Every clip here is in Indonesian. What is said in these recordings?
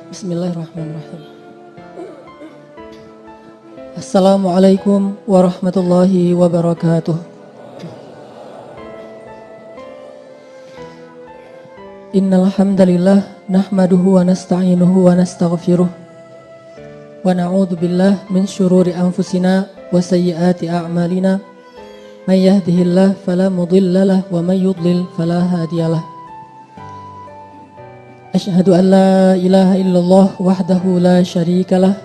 Bismillahirrahmanirrahim. Assalamualaikum warahmatullahi wabarakatuh. Innal hamdalillah nahmaduhu wa nasta'inuhu wa nastaghfiruh wa na'udzu billahi min syururi anfusina wa sayyiati a'malina. May yahdihillahu fala mudilla lahu wa may yudlil fala hadiyalah. Asyhadu an la ilaha illallah wahdahu la syarika lah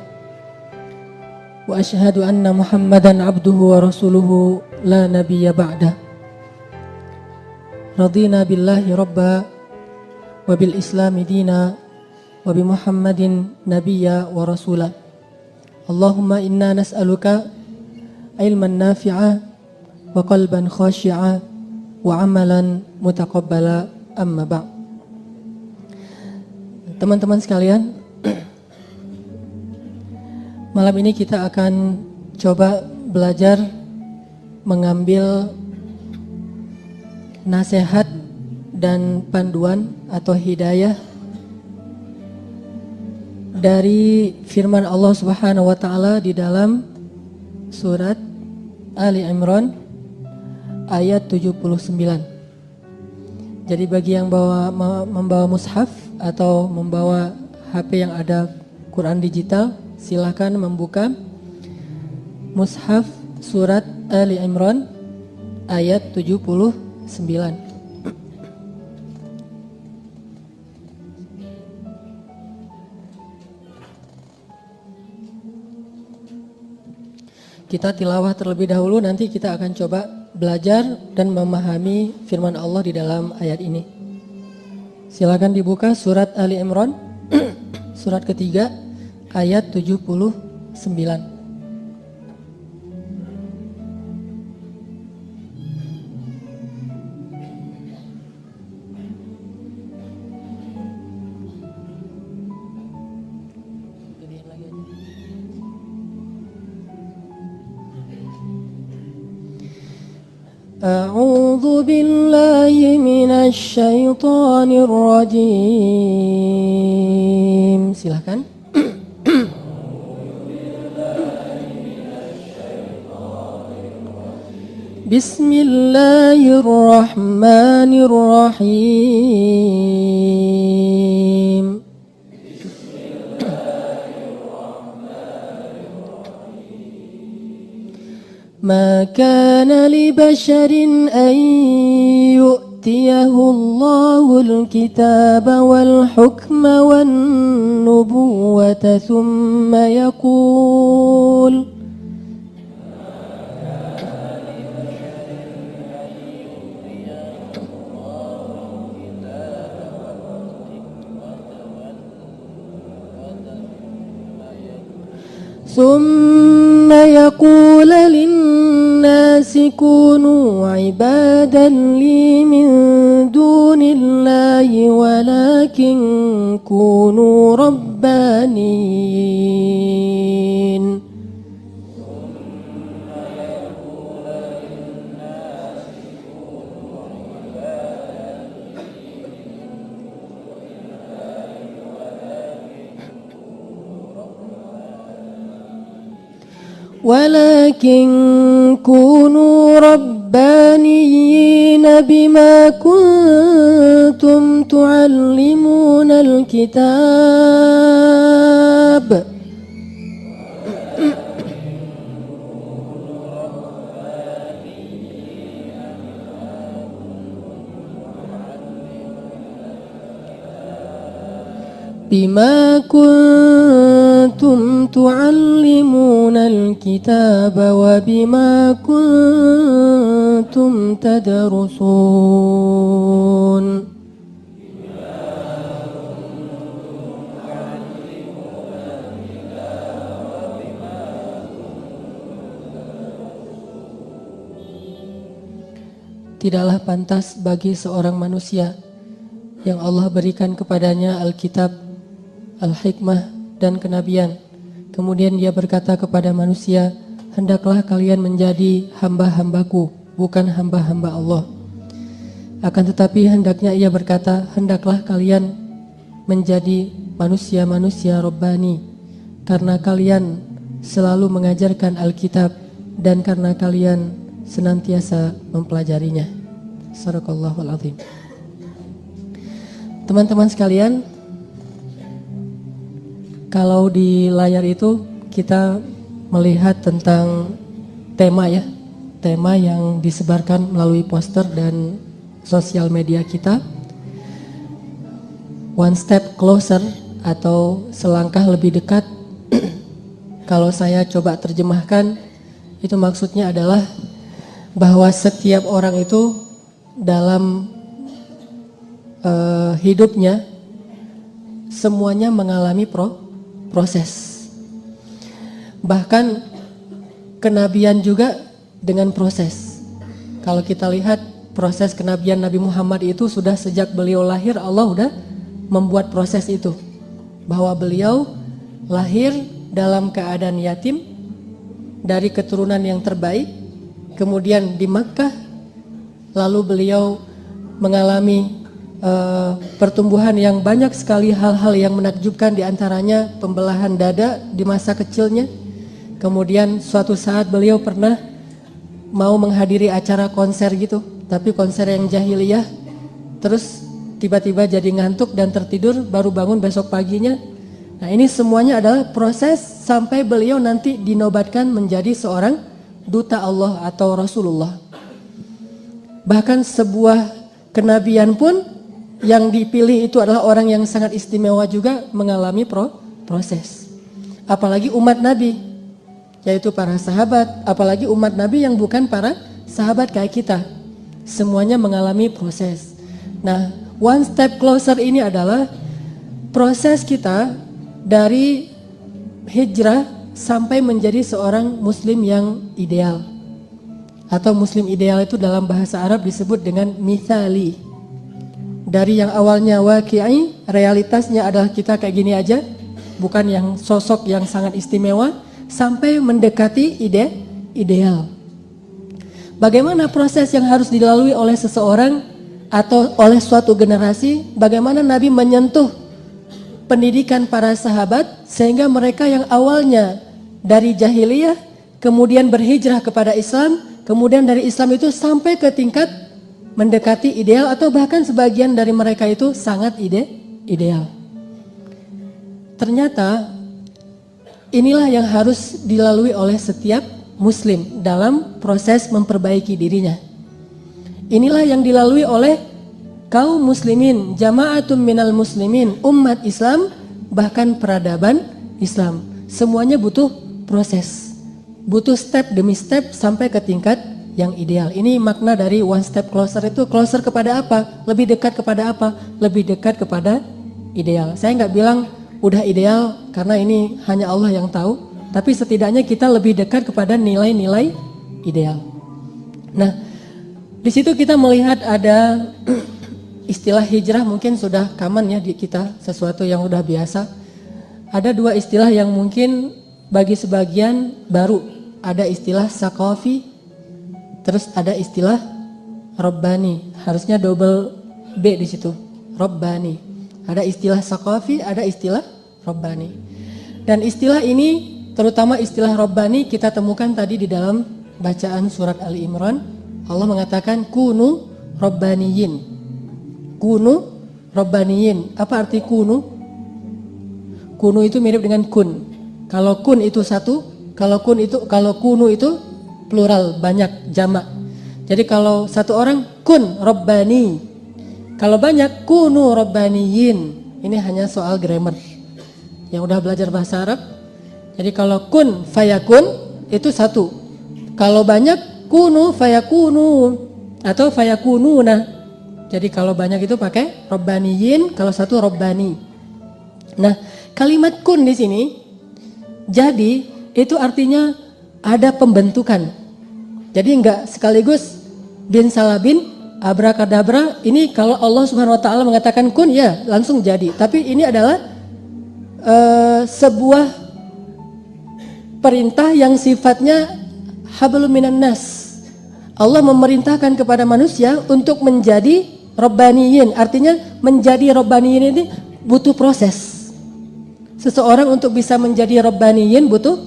wa asyhadu anna Muhammadan abduhu wa rasuluhu la nabiyya ba'dah. Radina billahi rabba wa bil islami dina wa bi Muhammadin nabiyya wa rasula. Allahumma inna nas'aluka ilman nafi'a wa qalban khashi'a wa amalan mutaqabbala, amma ba'. Teman-teman sekalian, malam ini kita akan coba belajar mengambil nasihat dan panduan atau hidayah dari firman Allah Subhanahu wa taala di dalam surat Ali Imran ayat 79. Jadi bagi yang membawa mushaf atau membawa HP yang ada Quran digital, silakan membuka mushaf surat Ali Imran ayat 79. Kita tilawah terlebih dahulu, nanti kita akan coba belajar dan memahami firman Allah di dalam ayat ini. Silakan dibuka surat Ali Imran surat ketiga ayat 79. A'udzu billahi minasy syaithanir rajim. Silakan. Bismillahirrahmanirrahim. ما كان لبشر أن يؤتيه الله الكتاب والحكم والنبوة ثم يقول للناس كونوا عبادا لي من دون الله ولكن كونوا ربانيين ولكن كونوا ربانيين بما كنتم تعلمون الكتاب بما كنتم تعلمون الكتاب وبما كنتم تدرسون Tidaklah pantas bagi seorang manusia yang Allah berikan kepadanya Alkitab, Al-Hikmah, dan kenabian. Kemudian dia berkata kepada manusia, hendaklah kalian menjadi hamba-hambaku bukan hamba-hamba Allah. Akan tetapi hendaknya ia berkata, hendaklah kalian menjadi manusia-manusia Rabbani, karena kalian selalu mengajarkan Alkitab dan karena kalian senantiasa mempelajarinya. Sadaqallahul azim. Teman-teman sekalian, kalau di layar itu kita melihat tentang tema ya, tema yang disebarkan melalui poster dan sosial media kita. One step closer atau selangkah lebih dekat. Kalau saya coba terjemahkan, itu maksudnya adalah bahwa setiap orang itu dalam hidupnya semuanya mengalami proses. Bahkan kenabian juga dengan proses. Kalau kita lihat proses kenabian Nabi Muhammad itu sudah sejak beliau lahir, Allah udah membuat proses itu. Bahwa beliau lahir dalam keadaan yatim dari keturunan yang terbaik, kemudian di Makkah, lalu beliau mengalami pertumbuhan yang banyak sekali hal-hal yang menakjubkan, diantaranya pembelahan dada di masa kecilnya. Kemudian suatu saat beliau pernah mau menghadiri acara konser gitu, tapi konser yang jahiliyah. Terus tiba-tiba jadi ngantuk dan tertidur, baru bangun besok paginya. Nah, ini semuanya adalah proses sampai beliau nanti dinobatkan menjadi seorang duta Allah atau Rasulullah. Bahkan sebuah kenabian pun yang dipilih itu adalah orang yang sangat istimewa juga mengalami proses. Apalagi umat Nabi, yaitu para sahabat, apalagi umat Nabi yang bukan para sahabat kayak kita. Semuanya mengalami proses. Nah, one step closer ini adalah proses kita dari hijrah sampai menjadi seorang muslim yang ideal. Atau muslim ideal itu dalam bahasa Arab disebut dengan mithali. Dari yang awalnya waqi'i, realitasnya adalah kita kayak gini aja, bukan yang sosok yang sangat istimewa, sampai mendekati ideal. Bagaimana proses yang harus dilalui oleh seseorang atau oleh suatu generasi? Bagaimana Nabi menyentuh pendidikan para sahabat sehingga mereka yang awalnya dari jahiliyah kemudian berhijrah kepada Islam, kemudian dari Islam itu sampai ke tingkat mendekati ideal, atau bahkan sebagian dari mereka itu sangat ideal. Ternyata inilah yang harus dilalui oleh setiap muslim dalam proses memperbaiki dirinya. Inilah yang dilalui oleh kaum muslimin, jama'atum minal muslimin, umat Islam, bahkan peradaban Islam. Semuanya butuh proses, butuh step demi step sampai ke tingkat yang ideal. Ini makna dari one step closer itu. Closer kepada apa? Lebih dekat kepada apa? Lebih dekat kepada ideal. Saya nggak bilang udah ideal karena ini hanya Allah yang tahu, tapi setidaknya kita lebih dekat kepada nilai-nilai ideal. Nah, di situ kita melihat ada istilah hijrah, mungkin sudah common ya di kita, sesuatu yang udah biasa. Ada dua istilah yang mungkin bagi sebagian baru. Ada istilah saqafi, terus ada istilah Rabbani. Harusnya double B di situ. Rabbani. Ada istilah saqafi, ada istilah Rabbani. Dan istilah ini, terutama istilah Rabbani, kita temukan tadi di dalam bacaan surat Ali Imran. Allah mengatakan kunu Rabbaniyin. Kunu Rabbaniyin. Apa arti kunu? Kunu itu mirip dengan kun. Kalau kun itu satu, kalau kunu itu plural, banyak, jamak. Jadi kalau satu orang kun Rabbani, kalau banyak kunu Rabbaniyin. Ini hanya soal grammar yang udah belajar bahasa Arab. Jadi kalau kun fayakun itu satu, kalau banyak kunu fayakunu atau fayakununa. Jadi kalau banyak itu pakai Rabbaniyin, kalau satu Rabbani. Nah, kalimat kun di sini jadi itu artinya ada pembentukan. Jadi enggak sekaligus bin salabin abrakadabra. Ini kalau Allah Subhanahu wa taala mengatakan kun, ya langsung jadi. Tapi ini adalah sebuah perintah yang sifatnya hablum minan nas. Allah memerintahkan kepada manusia untuk menjadi Rabbaniyin. Artinya menjadi Rabbaniyin ini butuh proses. Seseorang untuk bisa menjadi Rabbaniyin butuh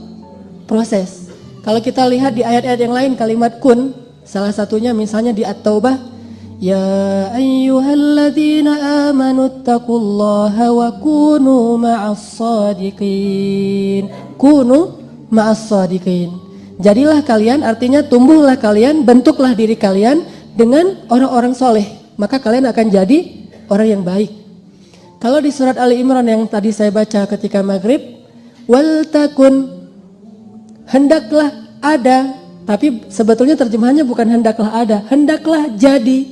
proses. Kalau kita lihat di ayat-ayat yang lain kalimat kun, salah satunya misalnya di At-Taubah, ya ayyuhalladzina amanu taqullaha wa kunu ma'as sadiqin. Kunu ma'as sadiqin. Jadilah kalian, artinya tumbuhlah kalian, bentuklah diri kalian dengan orang-orang soleh. Maka kalian akan jadi orang yang baik. Kalau di surat Ali Imran yang tadi saya baca ketika maghrib, wal takun, hendaklah ada, tapi sebetulnya terjemahannya bukan hendaklah ada, hendaklah jadi.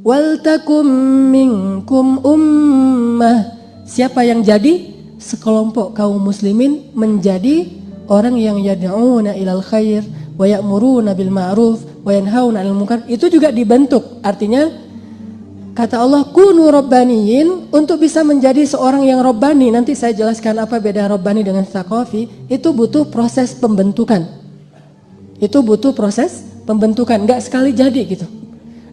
Wal takum minkum ummah, siapa yang jadi? Sekelompok kaum muslimin menjadi orang yang yad'una ilal khair wa ya'muruna bil ma'ruf wa yanhauna 'anil munkar. Itu juga dibentuk. Artinya kata Allah kunu rabbaniyin, untuk bisa menjadi seorang yang rabbani. Nanti saya jelaskan apa beda rabbani dengan tsaqafi. Itu butuh proses pembentukan. Itu butuh proses pembentukan, enggak sekali jadi gitu.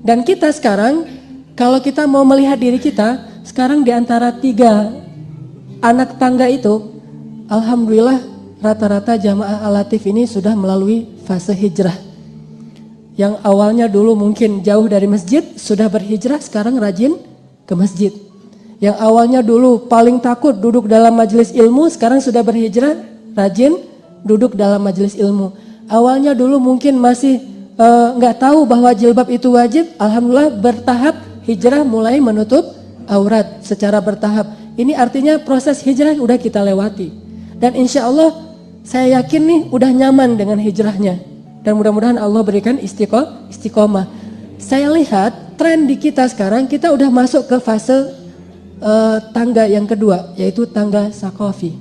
Dan kita sekarang kalau kita mau melihat diri kita sekarang di antara 3 anak tangga itu, alhamdulillah rata-rata jamaah Al-Latif ini sudah melalui fase hijrah. Yang awalnya dulu mungkin jauh dari masjid, sudah berhijrah, sekarang rajin ke masjid. Yang awalnya dulu paling takut duduk dalam majelis ilmu, sekarang sudah berhijrah, rajin duduk dalam majelis ilmu. Awalnya dulu mungkin masih nggak tahu bahwa jilbab itu wajib, alhamdulillah bertahap hijrah mulai menutup aurat secara bertahap. Ini artinya proses hijrah udah kita lewati. Dan insya Allah saya yakin nih udah nyaman dengan hijrahnya. Dan mudah-mudahan Allah berikan istiqomah. Saya lihat tren di kita sekarang, kita udah masuk ke fase tangga yang kedua, yaitu tangga tsaqafi.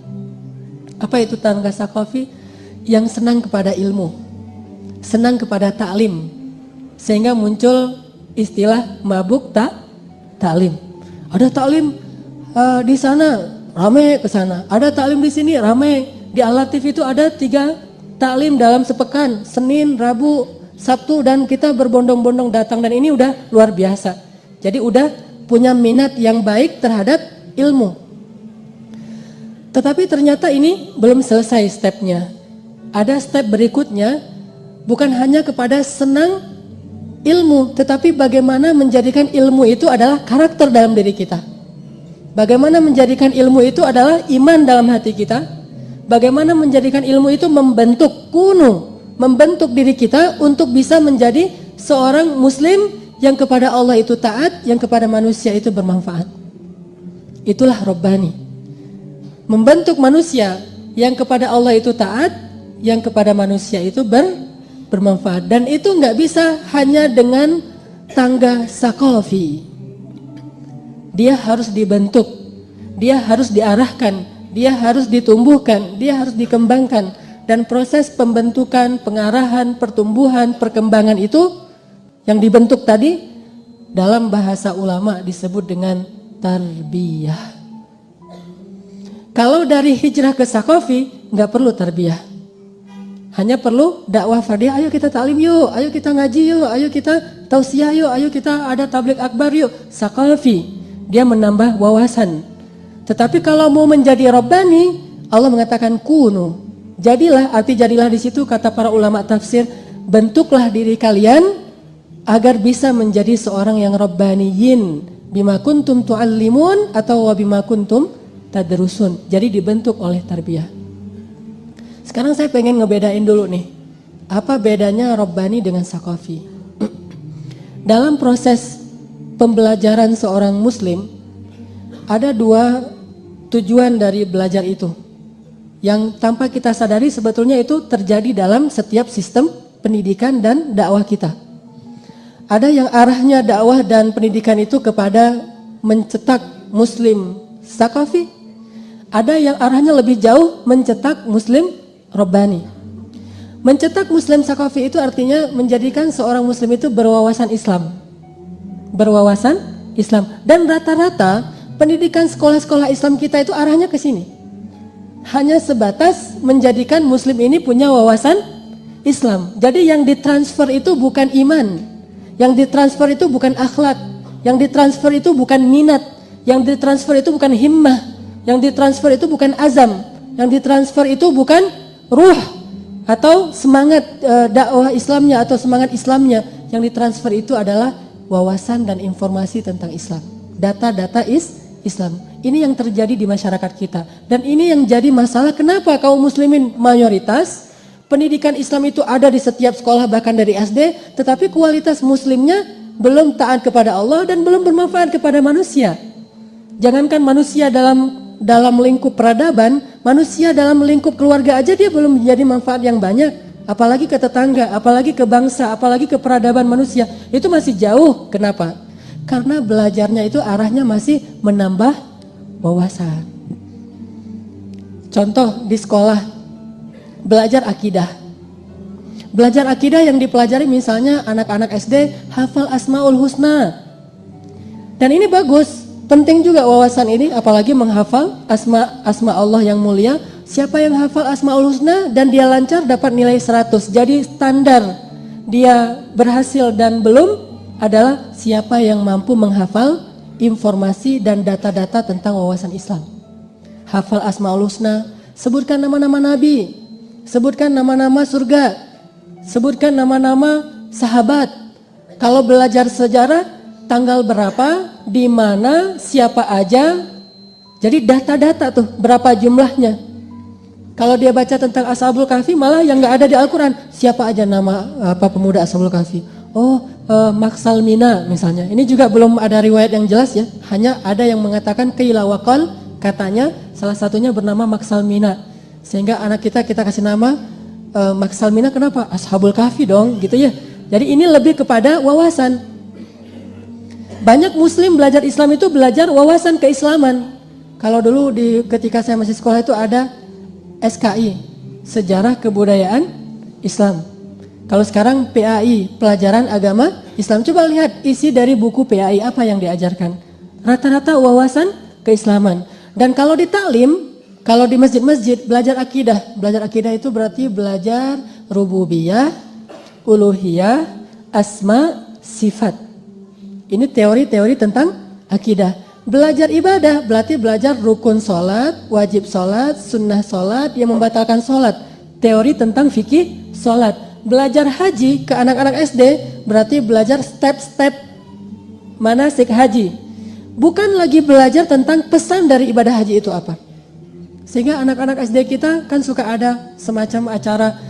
Apa itu tangga tsaqafi? Yang senang kepada ilmu, senang kepada ta'lim. Sehingga muncul istilah mabuk ta'lim. Ada ta'lim di sana, rame ke sana. Ada ta'lim di sini, rame. Di Al-Latif itu ada 3 taklim dalam sepekan, Senin, Rabu, Sabtu, dan kita berbondong-bondong datang, dan ini udah luar biasa. Jadi udah punya minat yang baik terhadap ilmu. Tetapi ternyata ini belum selesai stepnya. Ada step berikutnya, bukan hanya kepada senang ilmu, tetapi bagaimana menjadikan ilmu itu adalah karakter dalam diri kita. Bagaimana menjadikan ilmu itu adalah iman dalam hati kita. Bagaimana menjadikan ilmu itu membentuk membentuk diri kita untuk bisa menjadi seorang muslim yang kepada Allah itu taat, yang kepada manusia itu bermanfaat. Itulah Rabbani. Membentuk manusia yang kepada Allah itu taat, yang kepada manusia itu bermanfaat. Dan itu nggak bisa hanya dengan tangga tsaqafi. Dia harus dibentuk, dia harus diarahkan, dia harus ditumbuhkan, dia harus dikembangkan. Dan proses pembentukan, pengarahan, pertumbuhan, perkembangan itu yang dibentuk tadi dalam bahasa ulama disebut dengan tarbiyah. Kalau dari hijrah ke tsaqafi nggak perlu tarbiyah, hanya perlu dakwah fardiyah. Ayo kita taklim yuk, ayo kita ngaji yuk, ayo kita tausiah yuk, ayo kita ada tabligh akbar yuk. Tsaqafi, dia menambah wawasan. Tetapi kalau mau menjadi Rabbani, Allah mengatakan kunu. Jadilah, arti jadilah di situ kata para ulama tafsir, bentuklah diri kalian agar bisa menjadi seorang yang Rabbaniyin. Bima kuntum tu'allimun atau wabima kuntum tadrusun. Jadi dibentuk oleh tarbiyah. Sekarang saya pengen ngebedain dulu nih. Apa bedanya Rabbani dengan tsaqafi? Dalam proses pembelajaran seorang muslim, ada 2 tujuan dari belajar itu yang tanpa kita sadari sebetulnya itu terjadi dalam setiap sistem pendidikan dan dakwah kita. Ada yang arahnya dakwah dan pendidikan itu kepada mencetak muslim tsaqafi, ada yang arahnya lebih jauh mencetak muslim Rabbani. Mencetak muslim tsaqafi itu artinya menjadikan seorang muslim itu berwawasan Islam. Berwawasan Islam. Dan rata-rata pendidikan sekolah-sekolah Islam kita itu arahnya ke sini. Hanya sebatas menjadikan muslim ini punya wawasan Islam. Jadi yang ditransfer itu bukan iman, yang ditransfer itu bukan akhlak, yang ditransfer itu bukan minat, yang ditransfer itu bukan himmah, yang ditransfer itu bukan azam, yang ditransfer itu bukan ruh atau semangat dakwah Islamnya atau semangat Islamnya. Yang ditransfer itu adalah wawasan dan informasi tentang Islam, data-data Islam. Ini yang terjadi di masyarakat kita, dan ini yang jadi masalah. Kenapa kaum muslimin mayoritas pendidikan Islam itu ada di setiap sekolah, bahkan dari SD, tetapi kualitas muslimnya belum taat kepada Allah dan belum bermanfaat kepada manusia. Jangankan manusia dalam lingkup peradaban, manusia dalam lingkup keluarga aja dia belum menjadi manfaat yang banyak. Apalagi ke tetangga, apalagi ke bangsa, apalagi ke peradaban manusia. Itu masih jauh. Kenapa? Karena belajarnya itu arahnya masih menambah wawasan. Contoh di sekolah, belajar akidah. Belajar akidah yang dipelajari misalnya anak-anak SD hafal Asmaul Husna. Dan ini bagus, penting juga wawasan ini, apalagi menghafal asma Allah yang mulia. Siapa yang hafal Asmaul Husna dan dia lancar dapat nilai 100. Jadi standar dia berhasil dan belum adalah siapa yang mampu menghafal informasi dan data-data tentang wawasan Islam. Hafal Asmaul Husna, sebutkan nama-nama Nabi, sebutkan nama-nama surga, sebutkan nama-nama sahabat. Kalau belajar sejarah, tanggal berapa, di mana, siapa aja. Jadi data-data tuh, berapa jumlahnya. Kalau dia baca tentang Ashabul Kahfi, malah yang nggak ada di Al-Quran, siapa aja nama pemuda Ashabul Kahfi. Maksal Mina misalnya. Ini juga belum ada riwayat yang jelas ya. Hanya ada yang mengatakan qila wa qal, katanya salah satunya bernama Maksal Mina. Sehingga anak kita kasih nama Maksal Mina, kenapa? Ashabul Kahfi dong gitu ya. Jadi ini lebih kepada wawasan. Banyak muslim belajar Islam itu belajar wawasan keislaman. Kalau dulu ketika saya masih sekolah itu ada SKI, Sejarah Kebudayaan Islam. Kalau sekarang PAI, Pelajaran Agama Islam. Coba lihat isi dari buku PAI, apa yang diajarkan. Rata-rata wawasan keislaman. Dan kalau di taklim, kalau di masjid-masjid belajar akidah. Belajar akidah itu berarti belajar rububiyah, uluhiyah, asma, sifat. Ini teori-teori tentang akidah. Belajar ibadah berarti belajar rukun sholat, wajib sholat, sunnah sholat, yang membatalkan sholat. Teori tentang fikih sholat. Belajar haji ke anak-anak SD berarti belajar step-step manasik haji. Bukan lagi belajar tentang pesan dari ibadah haji itu apa. Sehingga anak-anak SD kita kan suka ada semacam acara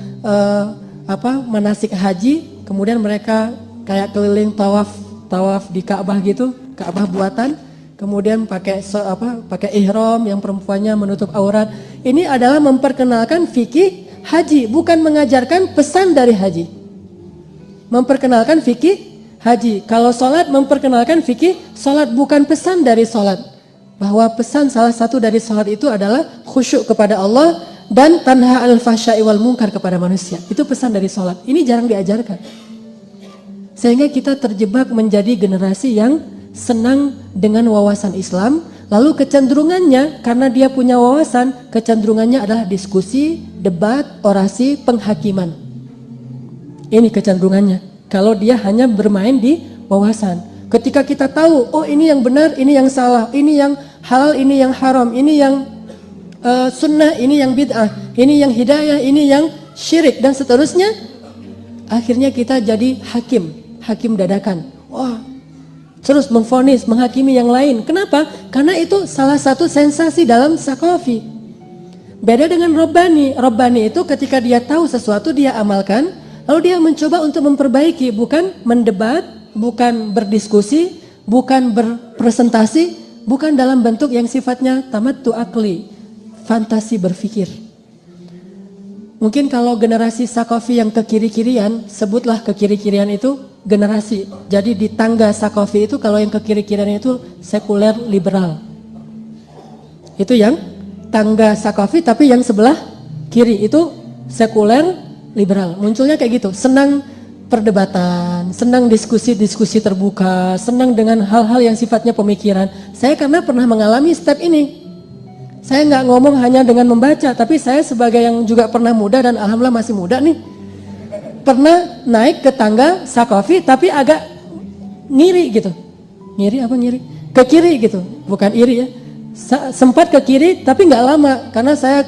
manasik haji. Kemudian mereka kayak keliling tawaf di Ka'bah gitu, Ka'bah buatan. Kemudian pakai ihram yang perempuannya menutup aurat. Ini adalah memperkenalkan fikih haji, bukan mengajarkan pesan dari haji. Memperkenalkan fikih haji. Kalau sholat memperkenalkan fikih sholat, bukan pesan dari sholat. Bahwa pesan salah satu dari sholat itu adalah khusyuk kepada Allah dan tanha al-fahsya'i wal munkar kepada manusia. Itu pesan dari sholat. Ini jarang diajarkan. Sehingga kita terjebak menjadi generasi yang senang dengan wawasan Islam, lalu kecenderungannya karena dia punya wawasan, kecenderungannya adalah diskusi, debat, orasi, penghakiman. Ini kecenderungannya. Kalau dia hanya bermain di wawasan. Ketika kita tahu, oh ini yang benar, ini yang salah, ini yang halal, ini yang haram, ini yang sunnah, ini yang bid'ah, ini yang hidayah, ini yang syirik dan seterusnya. Akhirnya kita jadi hakim dadakan. Wah, terus memvonis, menghakimi yang lain. Kenapa? Karena itu salah satu sensasi dalam sakafi. Beda dengan Rabbani. Rabbani itu ketika dia tahu sesuatu dia amalkan, lalu dia mencoba untuk memperbaiki, bukan mendebat, bukan berdiskusi, bukan berpresentasi, bukan dalam bentuk yang sifatnya tamattu akli, fantasi berpikir. Mungkin kalau generasi sakafi yang ke kiri-kirian, sebutlah ke kiri-kirian itu generasi. Jadi di tangga sakafi itu kalau yang ke kiri-kirian itu sekuler liberal. Itu yang tangga sakafi, tapi yang sebelah kiri itu sekuler liberal. Munculnya kayak gitu, senang perdebatan, senang diskusi-diskusi terbuka, senang dengan hal-hal yang sifatnya pemikiran. Saya karena pernah mengalami step ini. Saya nggak ngomong hanya dengan membaca, tapi saya sebagai yang juga pernah muda dan alhamdulillah masih muda nih. pernah naik ke tangga Saqafi tapi agak ngiri gitu. Ngiri? Ke kiri gitu, bukan iri ya. Sempat ke kiri tapi nggak lama karena saya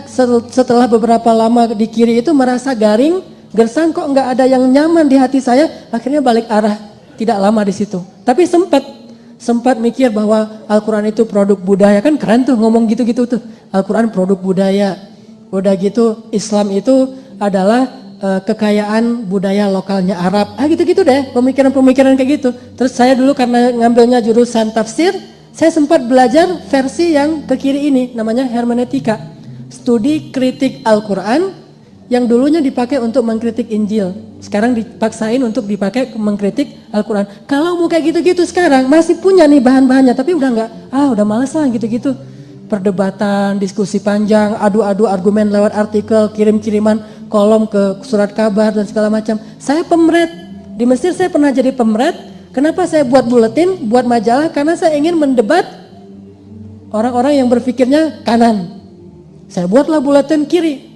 setelah beberapa lama di kiri itu merasa garing, gersang, kok nggak ada yang nyaman di hati saya, akhirnya balik arah. Tidak lama di situ. Tapi sempat mikir bahwa Al-Quran itu produk budaya, kan keren tuh ngomong gitu-gitu tuh. Al-Quran produk budaya. Udah gitu Islam itu adalah kekayaan budaya lokalnya Arab. Gitu-gitu deh, pemikiran-pemikiran kayak gitu. Terus saya dulu karena ngambilnya jurusan tafsir, saya sempat belajar versi yang ke kiri ini, namanya hermeneutika. Studi kritik Al-Quran yang dulunya dipakai untuk mengkritik Injil. Sekarang dipaksain untuk dipakai mengkritik Al-Quran. Kalau mau kayak gitu-gitu sekarang, masih punya nih bahan-bahannya, tapi udah enggak, udah males lah gitu-gitu. Perdebatan, diskusi panjang, adu-adu argumen lewat artikel, kirim-kiriman kolom ke surat kabar dan segala macam. Saya pemret. Di Mesir saya pernah jadi pemret. Kenapa saya buat buletin, buat majalah? Karena saya ingin mendebat orang-orang yang berpikirnya kanan. Saya buatlah buletin kiri.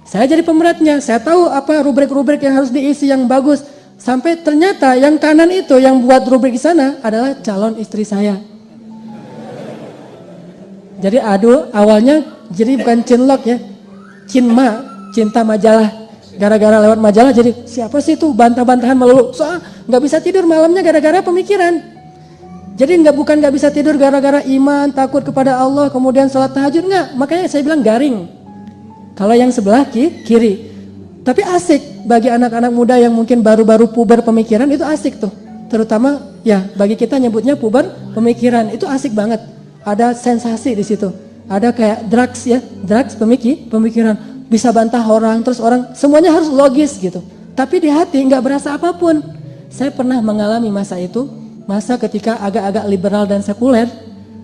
Saya jadi pemretnya. Saya tahu apa rubrik-rubrik yang harus diisi yang bagus. Sampai ternyata yang kanan itu yang buat rubrik di sana adalah calon istri saya. Jadi awalnya jadi bukan cinlok ya, cinta majalah. Gara-gara lewat majalah jadi siapa sih tuh bantah-bantahan melulu. Soal nggak bisa tidur malamnya gara-gara pemikiran. Jadi bukan nggak bisa tidur gara-gara iman, takut kepada Allah, kemudian sholat tahajud, nggak. Makanya saya bilang garing. Kalau yang sebelah kiri. Tapi asik bagi anak-anak muda yang mungkin baru-baru puber pemikiran, itu asik tuh. Terutama ya bagi kita nyebutnya puber pemikiran, itu asik banget. Ada sensasi di situ. Ada kayak drugs pemikiran. Bisa bantah orang, terus orang semuanya harus logis gitu. Tapi di hati nggak berasa apapun. Saya pernah mengalami masa itu, masa ketika agak-agak liberal dan sekuler,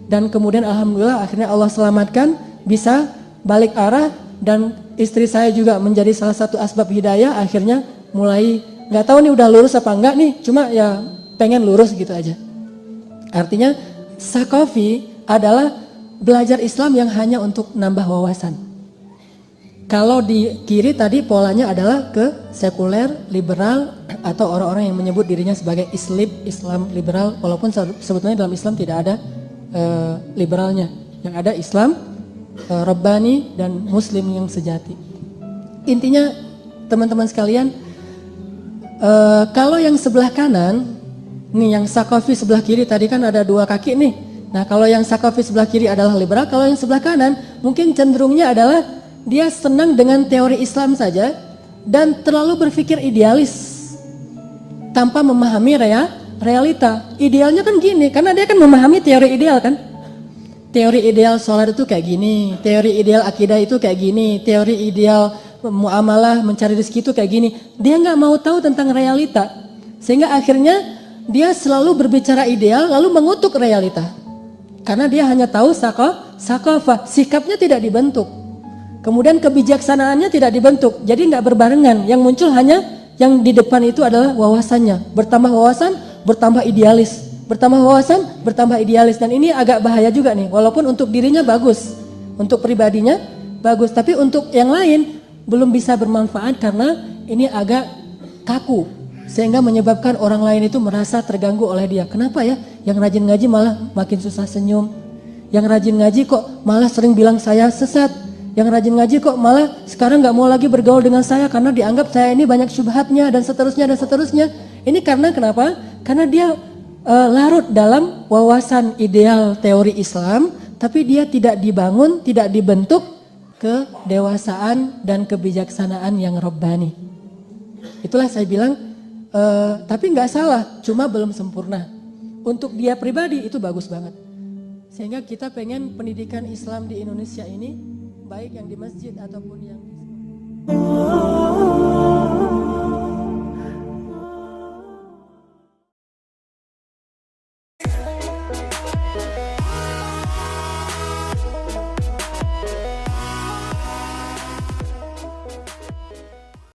dan kemudian alhamdulillah akhirnya Allah selamatkan, bisa balik arah, dan istri saya juga menjadi salah satu asbab hidayah. Akhirnya mulai nggak tahu nih udah lurus apa enggak nih, cuma ya pengen lurus gitu aja. Artinya Saqafi adalah belajar Islam yang hanya untuk nambah wawasan. Kalau di kiri tadi polanya adalah ke sekuler, liberal, atau orang-orang yang menyebut dirinya sebagai Islam liberal, walaupun sebetulnya dalam Islam tidak ada liberalnya. Yang ada Islam Rabbani dan Muslim yang sejati. Intinya teman-teman sekalian, kalau yang sebelah kanan, nih yang Saqafi sebelah kiri tadi kan ada dua kaki nih. Nah kalau yang Saqafi sebelah kiri adalah liberal, kalau yang sebelah kanan mungkin cenderungnya adalah dia senang dengan teori Islam saja dan terlalu berpikir idealis tanpa memahami realita. Idealnya kan gini, karena dia kan memahami teori ideal kan. Teori ideal sholat itu kayak gini, teori ideal akidah itu kayak gini, teori ideal muamalah mencari rezeki itu kayak gini. Dia nggak mau tahu tentang realita, sehingga akhirnya dia selalu berbicara ideal lalu mengutuk realita. Karena dia hanya tahu Saqafah, sikapnya tidak dibentuk. Kemudian kebijaksanaannya tidak dibentuk, jadi nggak berbarengan. Yang muncul hanya yang di depan itu adalah wawasannya. Bertambah wawasan, bertambah idealis. Bertambah wawasan, bertambah idealis. Dan ini agak bahaya juga nih, walaupun untuk dirinya bagus, untuk pribadinya bagus, tapi untuk yang lain belum bisa bermanfaat karena ini agak kaku, sehingga menyebabkan orang lain itu merasa terganggu oleh dia. Kenapa ya? Yang rajin ngaji malah makin susah senyum. Yang rajin ngaji kok malah sering bilang saya sesat. Yang rajin ngaji kok malah sekarang nggak mau lagi bergaul dengan saya karena dianggap saya ini banyak syubhatnya dan seterusnya dan seterusnya. Ini karena kenapa? Karena dia larut dalam wawasan ideal teori Islam, tapi dia tidak dibangun, tidak dibentuk kedewasaan dan kebijaksanaan yang Rabbani. Itulah saya bilang, tapi nggak salah, cuma belum sempurna. Untuk dia pribadi itu bagus banget. Sehingga kita pengen pendidikan Islam di Indonesia ini, baik yang di masjid ataupun yang di